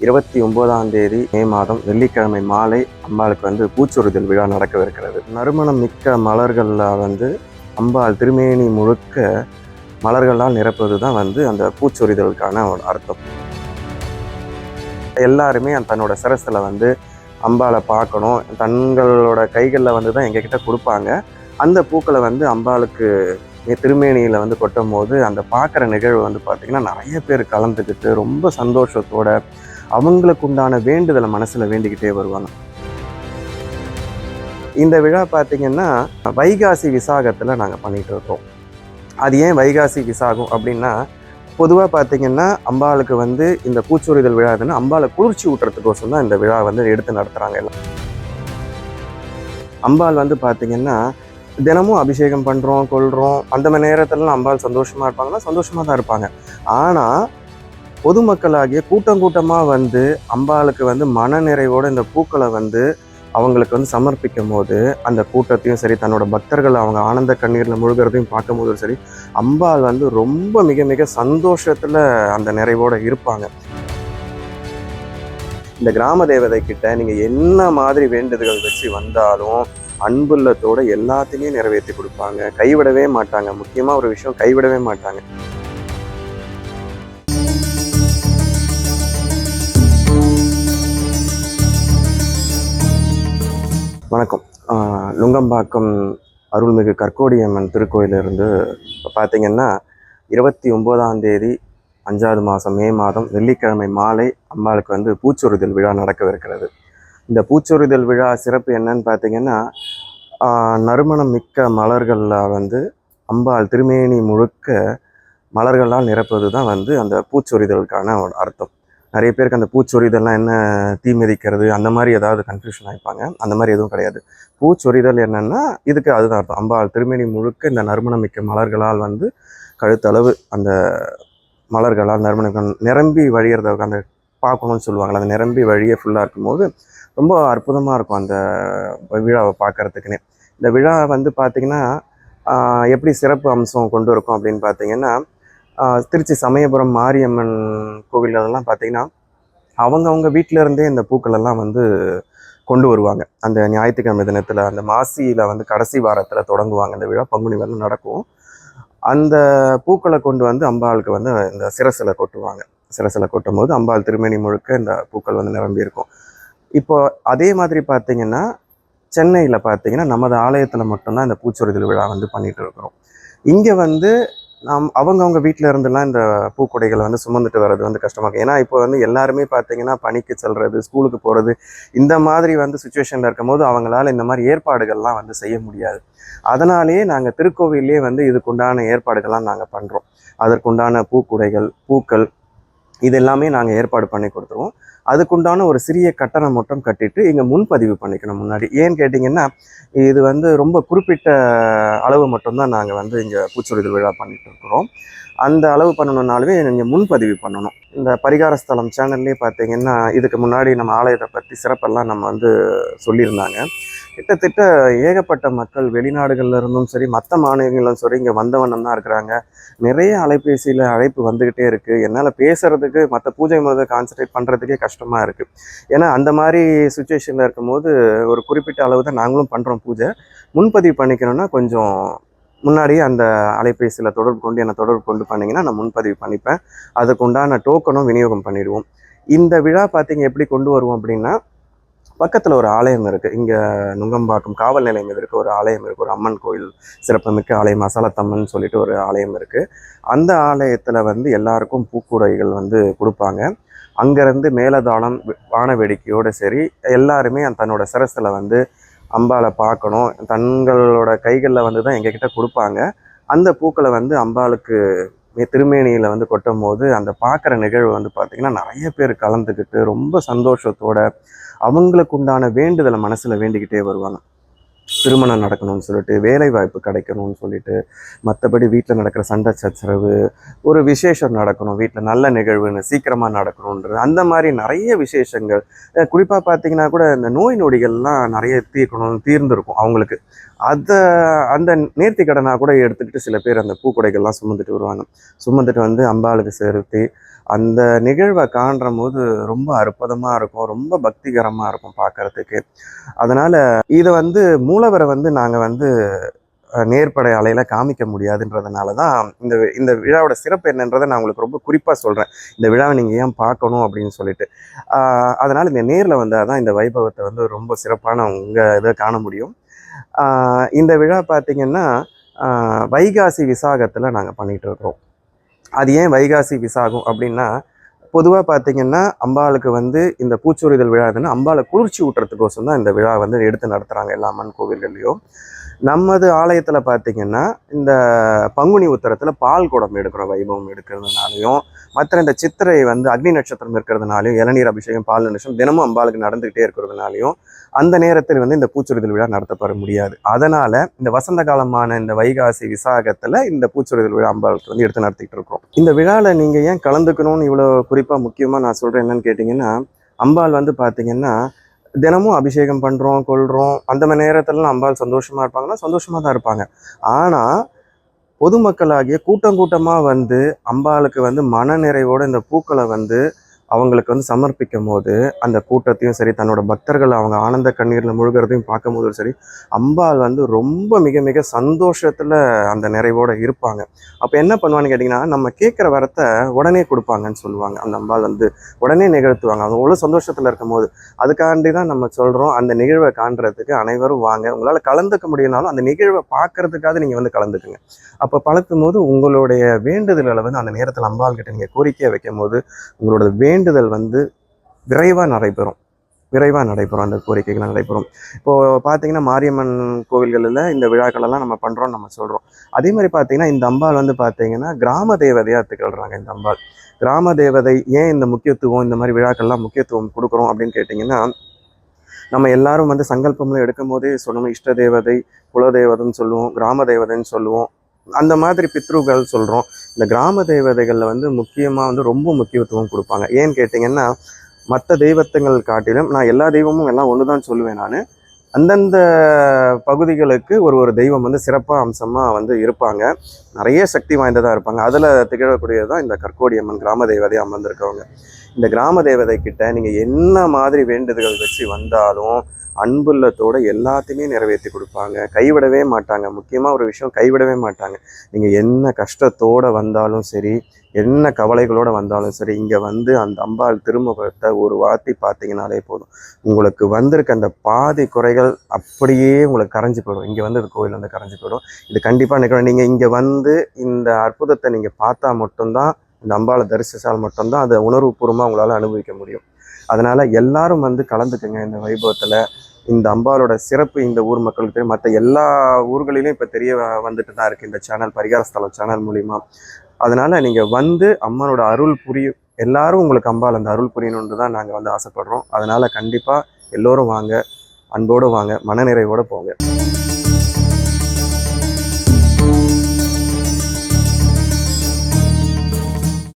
29ஆம் தேதி மே மாதம் வெள்ளிக்கிழமை மாலை அம்பாளுக்கு பூச்சொரிதல் விழா நடக்கவிருக்கிறது. நறுமணம் மிக்க மலர்களில் அம்பாள் திருமேனி முழுக்க மலர்களால் நிரப்புவது தான் அந்த பூச்சொரிதலுக்கான ஒரு அர்த்தம். எல்லாருமே தன்னோட சிரசில் அம்பாளை பார்க்கணும், தங்களோட கைகளில் தான் எங்ககிட்ட கொடுப்பாங்க. அந்த பூக்களை அம்பாளுக்கு திருமேனியில் கொட்டும் போது அந்த பார்க்குற நிகழ்வு பார்த்திங்கன்னா நிறைய பேர் கலந்துக்கிட்டு ரொம்ப சந்தோஷத்தோட அவங்களுக்கு உண்டான வேண்டுதலை மனசில் வேண்டிக்கிட்டே வருவாங்க. இந்த விழா பார்த்திங்கன்னா வைகாசி விசாகத்தில் நாங்கள் பண்ணிகிட்டு இருக்கோம். அது ஏன் வைகாசி விசாகம் அப்படின்னா, பொதுவாக பார்த்திங்கன்னா அம்பாளுக்கு இந்த பூச்சொரிதல் விழா எதுன்னா அம்பாளை குளிர்ச்சி ஊட்டுறதுக்கோசம் தான் இந்த விழா எடுத்து நடத்துகிறாங்க. எல்லாம் அம்பாள் பார்த்திங்கன்னா தினமும் அபிஷேகம் பண்ணுறோம் கொள்கிறோம், அந்த மாதிரி நேரத்துலலாம் அம்பாள் சந்தோஷமாக இருப்பாங்கன்னா சந்தோஷமாக தான் இருப்பாங்க. ஆனால் பொதுமக்களாகிய கூட்டமாக அம்பாளுக்கு மன நிறைவோடு இந்த பூக்களை அவங்களுக்கு சமர்ப்பிக்கும் போது அந்த கூட்டத்தையும் சரி, தன்னோட பக்தர்கள் அவங்க ஆனந்த கண்ணீரில் முழுகிறதையும் பார்க்கும் போதும் சரி, அம்பாள் ரொம்ப மிக மிக சந்தோஷத்தில் அந்த நிறைவோடு இருப்பாங்க. இந்த கிராம தேவதை கிட்ட நீங்கள் என்ன மாதிரி வேண்டுதல்கள் வச்சு வந்தாலும் அன்புள்ளத்தோடு எல்லாத்தையுமே நிறைவேற்றி கொடுப்பாங்க, கைவிடவே மாட்டாங்க. முக்கியமாக ஒரு விஷயம், கைவிடவே மாட்டாங்க. வணக்கம். நுங்கம்பாக்கம் அருள்மிகு கற்கோடியம்மன் திருக்கோயிலிருந்து இப்போ பார்த்திங்கன்னா 29ஆம் தேதி 5வது மாதம் மே மாதம் வெள்ளிக்கிழமை மாலை அம்பாளுக்கு பூச்சொரிதல் விழா நடக்கவிருக்கிறது. இந்த பூச்சொரிதல் விழா சிறப்பு என்னன்னு பார்த்திங்கன்னா, நறுமணம் மிக்க மலர்களில் அம்பாள் திருமேனி முழுக்க மலர்களால் நிரப்புவது தான் அந்த பூச்சொரிதலுக்கான ஒரு அர்த்தம். நிறைய பேருக்கு அந்த பூச்சொரிதல்லாம் என்ன, தீ மிதிக்கிறது அந்த மாதிரி ஏதாவது கன்ஃபியூஷன் ஆகிப்பாங்க. அந்த மாதிரி எதுவும் கிடையாது. பூச்சொரிதல் என்னென்னா இதுக்கு அதுதான் அர்த்தம். அம்பாள் திருமேனி முழுக்க இந்த நறுமணம் மிக்க மலர்களால் கழுத்தளவு அந்த மலர்களால் நறுமணம் நிரம்பி வழிகிறத அந்த பார்க்கணும்னு சொல்லுவாங்களே, அந்த நிரம்பி வழியை ஃபுல்லாக இருக்கும்போது ரொம்ப அற்புதமாக இருக்கும் அந்த விழாவை பார்க்குறதுக்குன்னே. இந்த விழா பார்த்திங்கன்னா எப்படி சிறப்பு அம்சம் கொண்டு இருக்கும் அப்படின்னு பார்த்திங்கன்னா, திருச்சி சமயபுரம் மாரியம்மன் கோவிலெல்லாம் பார்த்திங்கன்னா அவங்கவுங்க வீட்டிலருந்தே இந்த பூக்களெல்லாம் கொண்டு வருவாங்க. அந்த ஞாயிற்றுக்கிழமை தினத்தில் அந்த மாசியில் கடைசி வாரத்தில் தொடங்குவாங்க இந்த விழா. பங்குனி வரலும் நடக்கும். அந்த பூக்களை கொண்டு அம்பாளுக்கு இந்த சிரசில் கொட்டுவாங்க. சிரசில் கொட்டும் போது அம்பாள் திருமேனி முழுக்க இந்த பூக்கள் நிரம்பி இருக்கும். இப்போ அதே மாதிரி பார்த்திங்கன்னா சென்னையில் பார்த்திங்கன்னா நமது ஆலயத்தில் மட்டும்தான் இந்த பூச்சொரிதல் விழா பண்ணிகிட்டு இருக்கிறோம். இங்கே அவங்கவுங்க வீட்டில் இருந்துலாம் இந்த பூக்கொடைகளை சுமந்துட்டு வர்றது கஷ்டமாக. ஏன்னா இப்போ எல்லாருமே பார்த்திங்கன்னா பணிக்கு செல்வது, ஸ்கூலுக்கு போகிறது, இந்த மாதிரி சுச்சுவேஷனில் இருக்கும் போது அவங்களால இந்த மாதிரி ஏற்பாடுகள்லாம் செய்ய முடியாது. அதனாலேயே நாங்கள் திருக்கோவிலே இதுக்குண்டான ஏற்பாடுகள்லாம் நாங்கள் பண்ணுறோம். அதற்குண்டான பூக்குடைகள், பூக்கள் இது எல்லாமே நாங்கள் ஏற்பாடு பண்ணி கொடுத்துருவோம். அதுக்குண்டான ஒரு சிறிய கட்டணம் மட்டும் கட்டிட்டு இங்கே முன்பதிவு பண்ணிக்கணும் முன்னாடி. ஏன்னு கேட்டிங்கன்னா, இது ரொம்ப குறிப்பிட்ட அளவு மட்டும்தான் நாங்கள் இங்கே பூச்சொரிதல் விழா பண்ணிகிட்டு இருக்கிறோம். அந்த அளவு பண்ணணுன்னாலுமே நீங்கள் முன்பதிவு பண்ணணும். இந்த பரிகாரஸ்தலம் சேனல்லே பார்த்திங்கன்னா இதுக்கு முன்னாடி நம்ம ஆலயத்தை பற்றி சிறப்பெல்லாம் நம்ம சொல்லியிருந்தாங்க. கிட்டத்தட்ட ஏகப்பட்ட மக்கள் வெளிநாடுகளில் இருந்தும் சரி, மற்ற மாநிலங்களும் சரி இங்கே வந்தவண்ணம் தான் இருக்கிறாங்க. நிறைய அலைபேசியில் அழைப்பு வந்துக்கிட்டே இருக்குது. என்னால் பேசுகிறதுக்கு, மற்ற பூஜை முறை கான்சன்ட்ரேட் பண்ணுறதுக்கே கஷ்டமாக இருக்குது. ஏன்னா அந்த மாதிரி சுச்சுவேஷனில் இருக்கும்போது ஒரு குறிப்பிட்ட அளவு தான் நாங்களும் பண்ணுறோம் பூஜை. முன்பதிவு பண்ணிக்கணுன்னா கொஞ்சம் முன்னாடியே அந்த அலைபேசியில் என்னை தொடர்பு கொண்டு பண்ணிங்கன்னா நான் முன்பதிவு பண்ணிப்பேன். அதுக்கு உண்டான டோக்கனும் விநியோகம் பண்ணிடுவோம். இந்த விழா பார்த்திங்க எப்படி கொண்டு வருவோம் அப்படின்னா, பக்கத்தில் ஒரு ஆலயம் இருக்குது. இங்கே நுங்கம்பாக்கம் காவல் நிலையம் எதிர்க்க ஒரு ஆலயம் இருக்குது. ஒரு அம்மன் கோயில், சிறப்புமிக்க ஆலயம், மசாலத்தம்மன் சொல்லிட்டு ஒரு ஆலயம் இருக்குது. அந்த ஆலயத்தில் எல்லாருக்கும் பூக்கூடைகள் கொடுப்பாங்க. அங்கேருந்து மேலதாளம், வான வேடிக்கையோடு சரி, எல்லாருமே தன்னோட சிரசில் அம்பாளை பார்க்கணும், தங்களோட கைகளில் தான் எங்ககிட்ட கொடுப்பாங்க. அந்த பூக்களை அம்பாளுக்கு திருமேனியில் கொட்டும் போது அந்த பார்க்குற நிகழ்வு பார்த்திங்கன்னா நிறைய பேர் கலந்துக்கிட்டு ரொம்ப சந்தோஷத்தோட அவங்களுக்கு உண்டான வேண்டுதலை மனசில் வேண்டிக்கிட்டே வருவாங்க. திருமணம் நடக்கணும்னு சொல்லிட்டு, வேலை வாய்ப்பு கிடைக்கணும்னு சொல்லிட்டு, மற்றபடி வீட்டில் நடக்கிற சண்டை சச்சரவு, ஒரு விசேஷம் நடக்கணும், வீட்டில் நல்ல நிகழ்வுன்னு சீக்கிரமாக நடக்கணுன்றது அந்த மாதிரி நிறைய விசேஷங்கள். குறிப்பாக பார்த்தீங்கன்னா கூட இந்த நோய் நொடிகள்லாம் நிறைய தீர்ந்திருக்கும் அவங்களுக்கு. அதை அந்த நேர்த்தி கடனாக கூட எடுத்துக்கிட்டு சில பேர் அந்த பூக்கொடைகள்லாம் சுமந்துட்டு வருவாங்க. சுமந்துட்டு வந்து அம்பாளுக்கு செலுத்தி அந்த நிகழ்வை காண்ற போது ரொம்ப அற்புதமாக இருக்கும், ரொம்ப பக்திகரமாக இருக்கும் பார்க்கறதுக்கு. அதனால் இதை வந்து மூலவரை வந்து நாங்கள் வந்து நேர்படை அலையில காமிக்க முடியாதுன்றதுனால தான் இந்த இந்த விழாவோட சிறப்பு என்னன்றதை நான் உங்களுக்கு ரொம்ப குறிப்பாக சொல்கிறேன். இந்த விழாவை நீங்கள் ஏன் பார்க்கணும் அப்படின்னு சொல்லிட்டு. அதனால் இந்த நேரில் வந்தால் தான் இந்த வைபவத்தை வந்து ரொம்ப சிறப்பான உங்கள் இதை காண முடியும். இந்த விழா பார்த்திங்கன்னா வைகாசி விசாகத்தில் நாங்கள் பண்ணிகிட்டு இருக்கிறோம். அது ஏன் வைகாசி விசாகம் அப்படின்னா, பொதுவாக பார்த்திங்கன்னா அம்பாளுக்கு வந்து இந்த பூச்சொரிதல் விழா எதுன்னா அம்பாளை குளிர்ச்சி ஊட்டுறதுக்கோசம் தான் இந்த விழா வந்து எடுத்து நடத்துகிறாங்க எல்லா அம்மன் கோவில்கள்லையும். நமது ஆலயத்தில் பார்த்திங்கன்னா இந்த பங்குனி உத்தரத்தில் பால் குடம் எடுக்கிற வைபவம் எடுக்கிறதுனாலையும், மற்ற இந்த சித்திரை வந்து அக்னி நட்சத்திரம் இருக்கிறதுனாலையும், இளநீர் அபிஷேகம் பால் நிமிஷம் தினமும் அம்பாளுக்கு நடந்துக்கிட்டே இருக்கிறதுனாலையும் அந்த நேரத்தில் வந்து இந்த பூச்சொரிதல் விழா நடத்தப்பட முடியாது. அதனால் இந்த வசந்த காலமான இந்த வைகாசி விசாகத்தில் இந்த பூச்சொரிதல் விழா அம்பாளுக்கு வந்து எடுத்து நடத்திக்கிட்டு இருக்கிறோம். இந்த விழாவில் நீங்கள் ஏன் கலந்துக்கணும்னு இவ்வளோ குறிப்பாக முக்கியமாக நான் சொல்கிறேன் என்னன்னு கேட்டிங்கன்னா, அம்பாள் வந்து பார்த்திங்கன்னா தினமும் அபிஷேகம் பண்ணுறோம் கொள்கிறோம் அந்த மாதிரி நேரத்துலலாம் அம்பாள் சந்தோஷமாக இருப்பாங்கன்னா சந்தோஷமாக தான் இருப்பாங்க. ஆனால் பொதுமக்களாகிய கூட்டம் கூட்டமாக வந்து அம்பாளுக்கு வந்து மன நிறைவோடு இந்த பூக்களை வந்து அவங்களுக்கு வந்து சமர்ப்பிக்கும் போது அந்த கூட்டத்தையும் சரி, தன்னோட பக்தர்கள் அவங்க ஆனந்த கண்ணீரில் முழுகிறதையும் பார்க்கும் போதும் சரி, அம்பாள் வந்து ரொம்ப மிக மிக சந்தோஷத்தில் அந்த நிறைவோடு இருப்பாங்க. அப்போ என்ன பண்ணுவான்னு கேட்டிங்கன்னா, நம்ம கேட்குற வரத்தை உடனே கொடுப்பாங்கன்னு சொல்லுவாங்க. அந்த அம்பாள் வந்து உடனே நிகழ்த்துவாங்க. அவங்க அவ்வளோ சந்தோஷத்தில் இருக்கும் போது அதுக்காண்டி தான் நம்ம சொல்கிறோம், அந்த நிகழ்வை காண்றதுக்கு அனைவரும் வாங்க. உங்களால் கலந்துக்க முடியும்னாலும் அந்த நிகழ்வை பார்க்கறதுக்காக நீங்கள் வந்து கலந்துக்குங்க. அப்போ பழக்கும் போது உங்களுடைய வேண்டுதல்களை வந்து அந்த நேரத்தில் அம்பாள் கிட்ட நீங்கள் கோரிக்கையை வைக்கும் போது உங்களோட வேண்டுதல் வந்து விரைவாக நடைபெறும். அந்த கோரிக்கைகள் நடைபெறும். இப்போது பார்த்தீங்கன்னா மாரியம்மன் கோவில்களில் இந்த விழாக்களெல்லாம் நம்ம பண்ணுறோம்னு நம்ம சொல்கிறோம். அதே மாதிரி பார்த்தீங்கன்னா இந்த அம்பாள் வந்து பார்த்தீங்கன்னா கிராம தேவதையாக திகழ்கிறாங்க. இந்த அம்பாள் கிராம தேவதை. ஏன் இந்த முக்கியத்துவம் இந்த மாதிரி விழாக்கள்லாம் முக்கியத்துவம் கொடுக்குறோம் அப்படின்னு கேட்டிங்கன்னா, நம்ம எல்லாரும் வந்து சங்கல்பம்ல எடுக்கும் போதே சொல்லணும், இஷ்ட தேவதை, குலதேவதைன்னு சொல்லுவோம், கிராம தேவதைன்னு சொல்லுவோம், அந்த மாதிரி பித்ருகள் சொல்கிறோம். இந்த கிராம தேவதைகளில் வந்து முக்கியமாக வந்து ரொம்ப முக்கியத்துவம் கொடுப்பாங்க. ஏன்னு கேட்டிங்கன்னா, மற்ற தெய்வத்துங்கள் காட்டிலும் நான் எல்லா தெய்வமும் எல்லாம் ஒன்று தான் சொல்லுவேன். நான் அந்தந்த பகுதிகளுக்கு ஒரு தெய்வம் வந்து சிறப்பாக அம்சமாக வந்து இருப்பாங்க, நிறைய சக்தி வாய்ந்ததாக இருப்பாங்க. அதில் திகழக்கூடியது தான் இந்த கற்கோடி அம்மன் கிராம தேவதை அமர்ந்திருக்கவங்க. இந்த கிராம தேவதை கிட்ட நீங்கள் என்ன மாதிரி வேண்டுதல்கள் வச்சு வந்தாலும் அன்புள்ளத்தோடு எல்லாத்தையுமே நிறைவேற்றி கொடுப்பாங்க, கைவிடவே மாட்டாங்க. முக்கியமாக ஒரு விஷயம், கைவிடவே மாட்டாங்க. நீங்கள் என்ன கஷ்டத்தோடு வந்தாலும் சரி, என்ன கவலைகளோடு வந்தாலும் சரி, இங்கே வந்து அந்த அம்பாள் திருமுகத்தை ஒரு வார்த்தை பார்த்தீங்கனாலே போதும், உங்களுக்கு வந்திருக்க அந்த பாதி குறைகள் அப்படியே உங்களுக்கு கரைஞ்சி போயிடும். இங்கே வந்து கோயில் வந்து கரைஞ்சி போயிடும். இது கண்டிப்பாக நினைக்கிறோம். நீங்கள் இங்கே வந்து இந்த அற்புதத்தை நீங்கள் பார்த்தா மட்டும்தான், இந்த அம்பாளை தரிசித்தால் மட்டும்தான் அதை உணர்வுபூர்வமாக உங்களால் அனுபவிக்க முடியும். அதனால் எல்லாரும் வந்து கலந்துக்குங்க இந்த வைபவத்தில். இந்த அம்பாளோட சிறப்பு இந்த ஊர் மக்களுக்கு தெரியும், மற்ற எல்லா ஊர்களிலும் இப்போ தெரிய வந்துட்டு தான் இருக்குது இந்த சேனல், பரிகாரஸ்தலம் சேனல் மூலிமா. அதனால் நீங்கள் வந்து அம்மனோட அருள் புரியும், எல்லாரும் உங்களுக்கு அம்பாள் அந்த அருள் புரியணுன்னு தான் நாங்கள் வந்து ஆசைப்படுறோம். அதனால் கண்டிப்பாக எல்லோரும் வாங்க, அன்போடு வாங்க, மனநிறைவோடு போங்க.